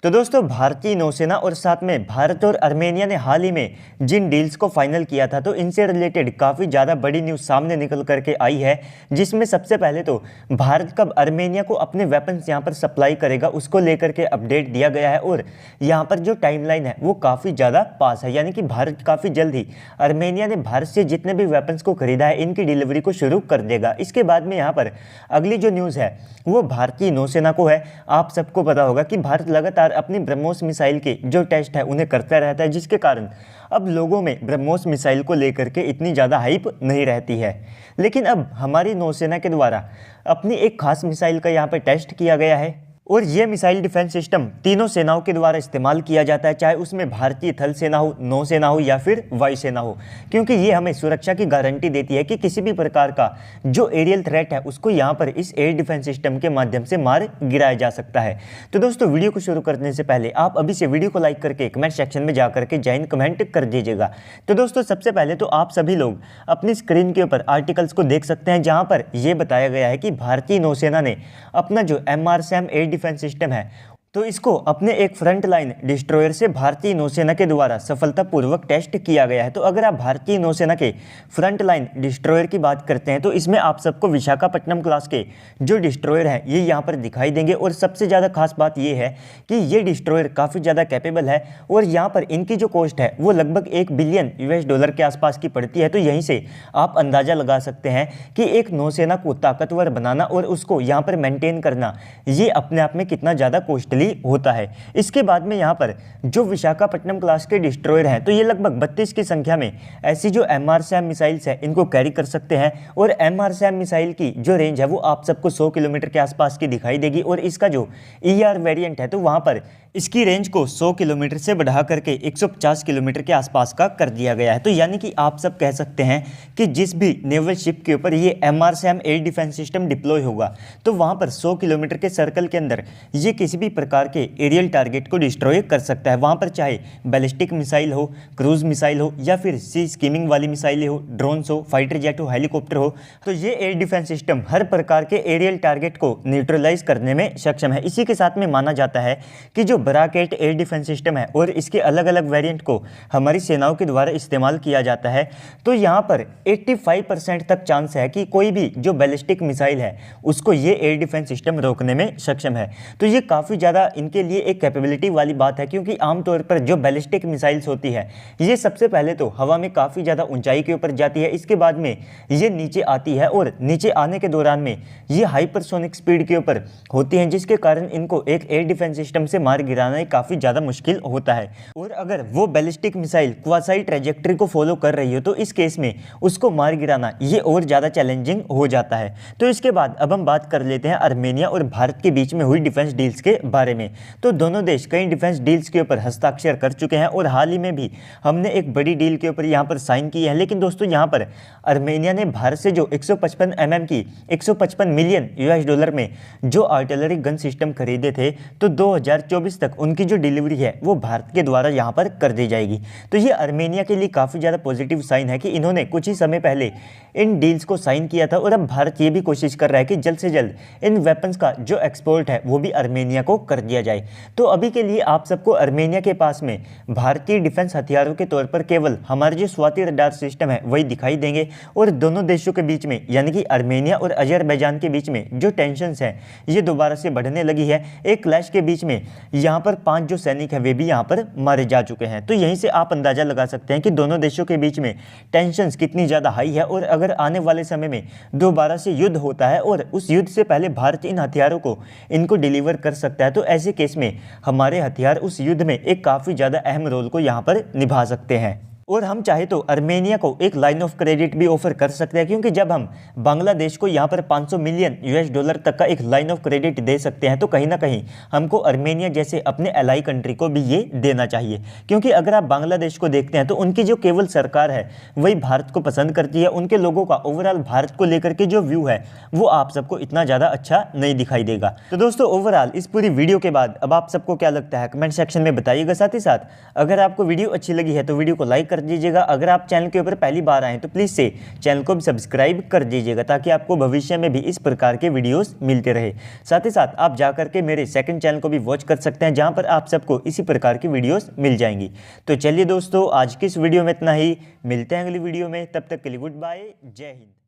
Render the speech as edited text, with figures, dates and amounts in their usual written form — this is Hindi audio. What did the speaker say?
तो दोस्तों भारतीय नौसेना और साथ में भारत और आर्मेनिया ने हाल ही में जिन डील्स को फाइनल किया था तो इनसे रिलेटेड काफ़ी ज़्यादा बड़ी न्यूज़ सामने निकल करके आई है, जिसमें सबसे पहले तो भारत कब आर्मेनिया को अपने वेपन्स यहाँ पर सप्लाई करेगा उसको लेकर के अपडेट दिया गया है। और यहाँ पर जो टाइमलाइन है वो काफ़ी ज़्यादा पास है, यानी कि भारत काफ़ी जल्द ही आर्मेनिया ने भारत से जितने भी वेपन्स को खरीदा है इनकी डिलीवरी को शुरू कर देगा। इसके बाद में यहाँ पर अगली जो न्यूज़ है वो भारतीय नौसेना को है। आप सबको पता होगा कि भारत लगातार अपनी ब्रह्मोस मिसाइल के जो टेस्ट है उन्हें करता रहता है, जिसके कारण अब लोगों में ब्रह्मोस मिसाइल को लेकर के इतनी ज़्यादा हाइप नहीं रहती है। लेकिन अब हमारी नौसेना के द्वारा अपनी एक खास मिसाइल का यहाँ पर टेस्ट किया गया है और ये मिसाइल डिफेंस सिस्टम तीनों सेनाओं के द्वारा इस्तेमाल किया जाता है, चाहे उसमें भारतीय थल सेना हो, नौसेना हो या फिर वायुसेना हो, क्योंकि ये हमें सुरक्षा की गारंटी देती है कि किसी भी प्रकार का जो एरियल थ्रेट है उसको यहाँ पर इस एयर डिफेंस सिस्टम के माध्यम से मार गिराया जा सकता है। तो दोस्तों वीडियो को शुरू करने से पहले आप अभी से वीडियो को लाइक करके कमेंट सेक्शन में जाकर के जय हिंद कमेंट कर दीजिएगा। तो दोस्तों सबसे पहले तो आप सभी लोग अपनी स्क्रीन के ऊपर आर्टिकल्स को देख सकते हैं, जहाँ पर यह बताया गया है कि भारतीय नौसेना ने अपना जो MRSAM एयर डिफेंस सिस्टम है तो इसको अपने एक फ्रंट लाइन डिस्ट्रॉयर से भारतीय नौसेना के द्वारा सफलतापूर्वक टेस्ट किया गया है। तो अगर आप भारतीय नौसेना के फ्रंट लाइन डिस्ट्रॉयर की बात करते हैं तो इसमें आप सबको विशाखापट्टनम क्लास के जो डिस्ट्रॉयर हैं ये यहाँ पर दिखाई देंगे। और सबसे ज़्यादा खास बात ये है कि ये डिस्ट्रॉयर काफ़ी ज़्यादा कैपेबल है और यहाँ पर इनकी जो कॉस्ट है वो लगभग $1 बिलियन के आसपास की पड़ती है। तो यहीं से आप अंदाज़ा लगा सकते हैं कि एक नौसेना को ताकतवर बनाना और उसको यहाँ पर मेंटेन करना ये अपने आप में कितना ज़्यादा कॉस्टली होता है। इसके बाद में यहाँ पर जो विशाखापट्टनम क्लास के डिस्ट्रॉयर हैं तो ये लगभग 32 की संख्या में ऐसी जो MRSAM मिसाइल्स हैं इनको कैरी कर सकते हैं। और MRSAM मिसाइल की जो रेंज है वो आप सबको 100 किलोमीटर के आसपास की दिखाई देगी और इसका जो ER वेरिएंट है तो वहाँ पर इसकी रेंज को 100 किलोमीटर से बढ़ा करके 150 किलोमीटर के आसपास का कर दिया गया है। तो यानी कि आप सब कह सकते हैं कि जिस भी नेवल शिप के ऊपर ये MRSAM air defence system deploy होगा तो वहाँ पर 100 किलोमीटर के सर्कल के अंदर ये किसी भी प्रकार के एरियल टारगेट को डिस्ट्रॉय कर सकता है। वहाँ पर चाहे बैलिस्टिक मिसाइल हो, क्रूज मिसाइल हो या फिर सी स्कीमिंग वाली मिसाइलें हो, ड्रोन्स हो, फाइटर जेट हो, हेलीकॉप्टर हो, तो ये एयर डिफेंस सिस्टम हर प्रकार के एरियल टारगेट को न्यूट्रलाइज करने में सक्षम है। इसी के साथ में माना जाता है कि जो बराकेट एयर डिफेंस सिस्टम है और इसके अलग अलग वेरिएंट को हमारी सेनाओं के द्वारा इस्तेमाल किया जाता है तो यहाँ पर 85% तक चांस है कि कोई भी जो बैलिस्टिक मिसाइल है उसको ये एयर डिफेंस सिस्टम रोकने में सक्षम है। तो ये काफ़ी ज़्यादा इनके लिए एक कैपेबिलिटी वाली बात है, क्योंकि आमतौर पर जो बैलिस्टिक मिसाइल्स होती है ये सबसे पहले तो हवा में काफ़ी ज़्यादा ऊंचाई के ऊपर जाती है, इसके बाद में ये नीचे आती है और नीचे आने के दौरान में ये हाइपरसोनिक स्पीड के ऊपर होती हैं, जिसके कारण इनको एक एयर डिफेंस सिस्टम से मार गिराना काफ़ी ज़्यादा मुश्किल होता है। और अगर वो बैलिस्टिक मिसाइल क्वासाई ट्रेजेक्ट्री को फॉलो कर रही हो तो इस केस में उसको मार गिराना ये और ज़्यादा चैलेंजिंग हो जाता है। तो इसके बाद अब हम बात कर लेते हैं आर्मेनिया और भारत के बीच में हुई डिफेंस डील्स के बारे में। तो दोनों देश कई डिफेंस डील्स के ऊपर हस्ताक्षर कर चुके हैं और हाल ही में भी हमने एक बड़ी डील के ऊपर यहाँ पर साइन की है। लेकिन दोस्तों यहाँ पर आर्मेनिया ने भारत से जो 155 mm की 155 मिलियन US$ में जो आर्टिलरी गन सिस्टम खरीदे थे तो 2024 तक उनकी जो डिलीवरी है वो भारत के द्वारा यहाँ पर कर दी जाएगी। तो ये आर्मेनिया के लिए काफ़ी ज़्यादा पॉजिटिव साइन है कि इन्होंने कुछ ही समय पहले इन डील्स को साइन किया था और अब भारत ये भी कोशिश कर रहा है कि जल्द से जल्द इन वेपन्स का जो एक्सपोर्ट है वो भी आर्मेनिया को कर दिया जाए। तो अभी के लिए आप सबको आर्मेनिया के पास में भारतीय डिफेंस हथियारों के तौर पर केवल हमारे जो स्वाति रडार सिस्टम है वही दिखाई देंगे और दोनों देशों के बीच में यानी कि आर्मेनिया और अजरबैजान के बीच में जो टेंशन्स हैं ये दोबारा से बढ़ने लगी है। एक क्लैश के बीच में यहाँ पर 5 जो सैनिक हैं वे भी यहाँ पर मारे जा चुके हैं। तो यहीं से आप अंदाजा लगा सकते हैं कि दोनों देशों के बीच में टेंशन्स कितनी ज़्यादा हाई है और अगर आने वाले समय में दोबारा से युद्ध होता है और उस युद्ध से पहले भारत इन हथियारों को इनको डिलीवर कर सकता है तो ऐसे केस में हमारे हथियार उस युद्ध में एक काफ़ी ज़्यादा अहम रोल को यहाँ पर निभा सकते हैं। और हम चाहे तो आर्मेनिया को एक लाइन ऑफ क्रेडिट भी ऑफर कर सकते हैं, क्योंकि जब हम बांग्लादेश को यहाँ पर 500 मिलियन US$ तक का एक लाइन ऑफ क्रेडिट दे सकते हैं तो कहीं ना कहीं हमको आर्मेनिया जैसे अपने एलाई कंट्री को भी ये देना चाहिए। क्योंकि अगर आप बांग्लादेश को देखते हैं तो उनकी जो केवल सरकार है वही भारत को पसंद करती है, उनके लोगों का ओवरऑल भारत को लेकर के जो व्यू है वो आप सबको इतना ज़्यादा अच्छा नहीं दिखाई देगा। तो दोस्तों ओवरऑल इस पूरी वीडियो के बाद अब आप सबको क्या लगता है कमेंट सेक्शन में बताइएगा। साथ ही साथ अगर आपको वीडियो अच्छी लगी है तो वीडियो को लाइक कर दीजिएगा। अगर आप चैनल के ऊपर पहली बार आए तो प्लीज़ से चैनल को भी सब्सक्राइब कर दीजिएगा ताकि आपको भविष्य में भी इस प्रकार के वीडियोस मिलते रहे। साथ ही साथ आप जा करके मेरे सेकंड चैनल को भी वॉच कर सकते हैं जहां पर आप सबको इसी प्रकार की वीडियोस मिल जाएंगी। तो चलिए दोस्तों, आज की इस वीडियो में इतना ही। मिलते हैं अगली वीडियो में, तब तक के लिए गुड बाय, जय हिंद।